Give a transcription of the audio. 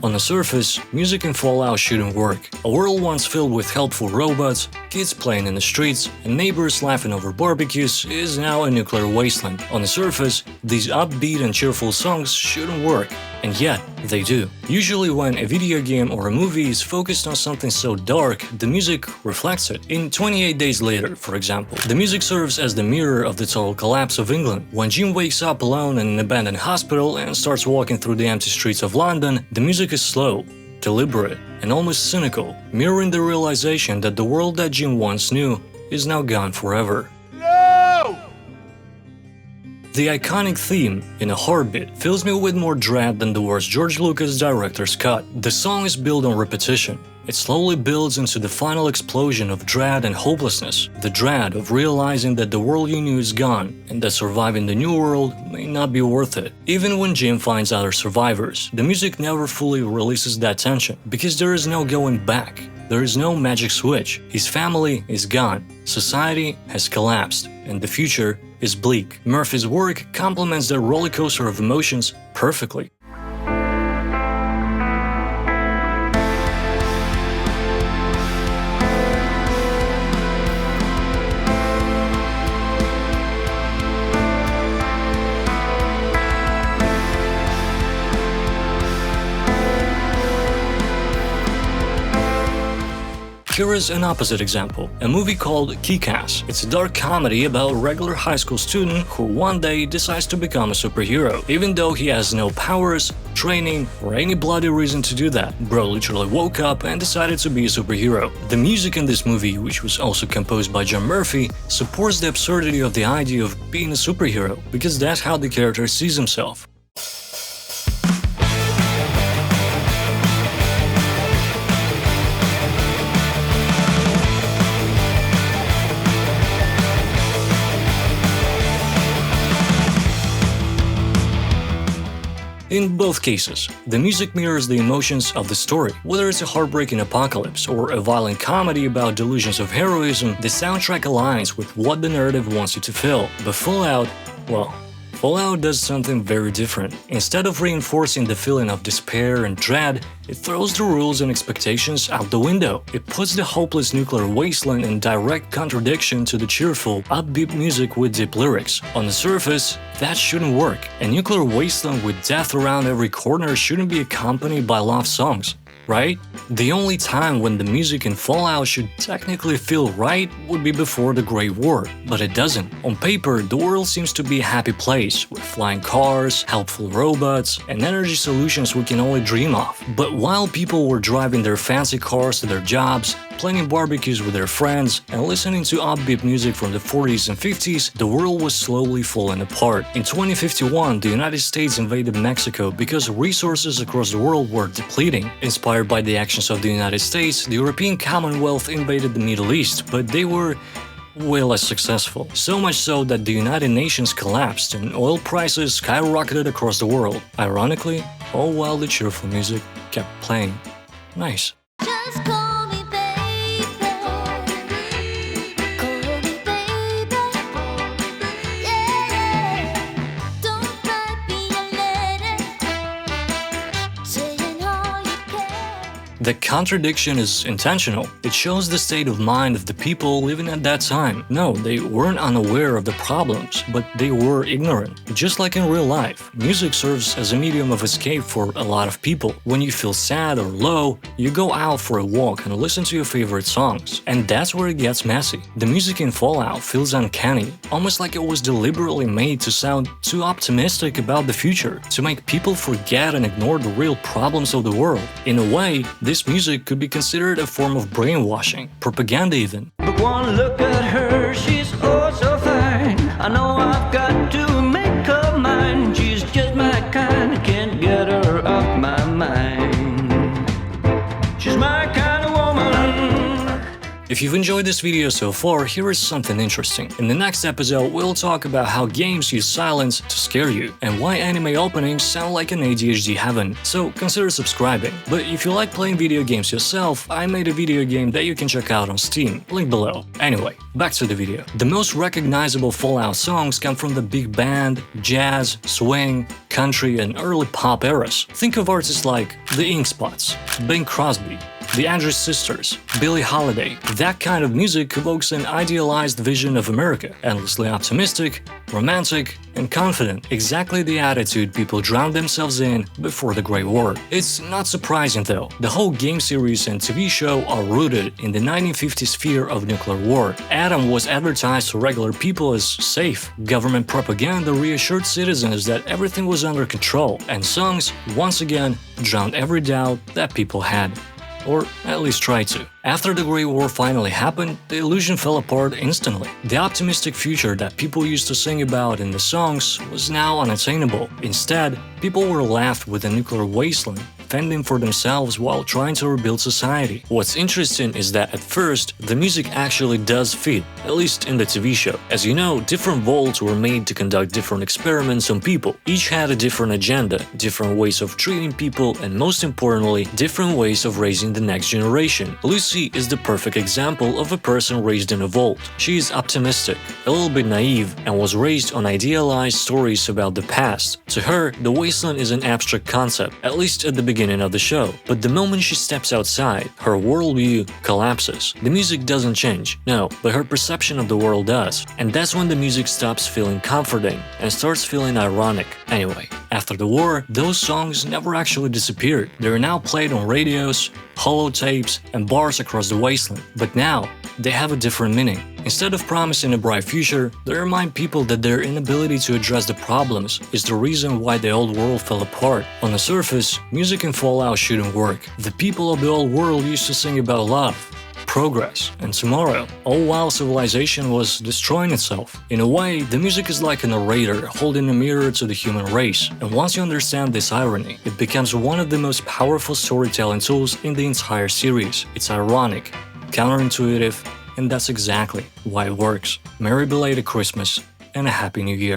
On the surface, music in Fallout shouldn't work. A world once filled with helpful robots, kids playing in the streets, and neighbors laughing over barbecues is now a nuclear wasteland. On the surface, these upbeat and cheerful songs shouldn't work, and yet they do. Usually when a video game or a movie is focused on something so dark, the music reflects it. In 28 Days Later, for example, the music serves as the mirror of the total collapse of England. When Jim wakes up alone in an abandoned hospital and starts walking through the empty streets of London, the music is slow, deliberate, and almost cynical, mirroring the realization that the world that Jim once knew is now gone forever. No! The iconic theme, In a Heartbeat, fills me with more dread than the worst George Lucas director's cut. The song is built on repetition. It slowly builds into the final explosion of dread and hopelessness, the dread of realizing that the world you knew is gone, and that surviving the new world may not be worth it. Even when Jim finds other survivors, the music never fully releases that tension, because there is no going back. There is no magic switch. His family is gone, society has collapsed, and the future is bleak. Murphy's work complements that rollercoaster of emotions perfectly. Here is an opposite example, a movie called Kick-Ass. It's a dark comedy about a regular high school student who one day decides to become a superhero, even though he has no powers, training, or any bloody reason to do that. Bro literally woke up and decided to be a superhero. The music in this movie, which was also composed by John Murphy, supports the absurdity of the idea of being a superhero, because that's how the character sees himself. In both cases, the music mirrors the emotions of the story. Whether it's a heartbreaking apocalypse or a violent comedy about delusions of heroism, the soundtrack aligns with what the narrative wants you to feel. But Fallout, well, Fallout does something very different. Instead of reinforcing the feeling of despair and dread, it throws the rules and expectations out the window. It puts the hopeless nuclear wasteland in direct contradiction to the cheerful, upbeat music with deep lyrics. On the surface, that shouldn't work. A nuclear wasteland with death around every corner shouldn't be accompanied by love songs, right? The only time when the music in Fallout should technically feel right would be before the Great War, but it doesn't. On paper, the world seems to be a happy place, with flying cars, helpful robots, and energy solutions we can only dream of. But while people were driving their fancy cars to their jobs, planning barbecues with their friends, and listening to upbeat music from the 40s and 50s, the world was slowly falling apart. In 2051, the United States invaded Mexico because resources across the world were depleting. Inspired by the actions of the United States, the European Commonwealth invaded the Middle East, but they were way less successful. So much so that the United Nations collapsed and oil prices skyrocketed across the world. Ironically, all while the cheerful music kept playing. Nice. Just call me baby. Call me baby. Yeah. Don't write me a letter saying all you care. The contradiction is intentional. It shows the state of mind of the people living at that time. No, they weren't unaware of the problems, but they were ignorant. Just like in real life, music serves as a medium of escape for a lot of people. When you feel sad or low, you go out for a walk and listen to your favorite songs. And that's where it gets messy. The music in Fallout feels uncanny, almost like it was deliberately made to sound too optimistic about the future, to make people forget and ignore the real problems of the world. In a way, this music could be considered a form of brainwashing, propaganda even. But one look at her, she's oh so fine. I know I've got to make up mine. She's just my kind, I can't get her off my mind. She's my kind of woman. If you've enjoyed this video so far, here is something interesting. In the next episode, we'll talk about how games use silence to scare you, and why anime openings sound like an ADHD heaven, so consider subscribing. But if you like playing video games yourself, I made a video game that you can check out on Steam, link below. Anyway, back to the video. The most recognizable Fallout songs come from the big band, jazz, swing, country, and early pop eras. Think of artists like the Ink Spots, Bing Crosby, the Andrews Sisters, Billie Holiday. That kind of music evokes an idealized vision of America, endlessly optimistic, romantic, and confident, exactly the attitude people drowned themselves in before the Great War. It's not surprising though, the whole game series and TV show are rooted in the 1950s fear of nuclear war. Atom was advertised to regular people as safe, government propaganda reassured citizens that everything was under control, and songs, once again, drowned every doubt that people had. Or at least try to. After the Great War finally happened, the illusion fell apart instantly. The optimistic future that people used to sing about in the songs was now unattainable. Instead, people were left with a nuclear wasteland, fending for themselves while trying to rebuild society. What's interesting is that at first, the music actually does fit, at least in the TV show. As you know, different vaults were made to conduct different experiments on people. Each had a different agenda, different ways of treating people, and most importantly, different ways of raising the next generation. Lucy is the perfect example of a person raised in a vault. She is optimistic, a little bit naive, and was raised on idealized stories about the past. To her, the wasteland is an abstract concept, at least at the beginning of the show. But the moment she steps outside, her worldview collapses. The music doesn't change, no, but her perception of the world does. And that's when the music stops feeling comforting and starts feeling ironic. Anyway, after the war, those songs never actually disappeared. They are now played on radios, holotapes, and bars across the wasteland. But now, they have a different meaning. Instead of promising a bright future, they remind people that their inability to address the problems is the reason why the old world fell apart. On the surface, music in Fallout shouldn't work. The people of the old world used to sing about love, progress, and tomorrow, all while civilization was destroying itself. In a way, the music is like a narrator holding a mirror to the human race, and once you understand this irony, it becomes one of the most powerful storytelling tools in the entire series. It's ironic, counterintuitive, and that's exactly why it works. Merry belated Christmas and a Happy New Year.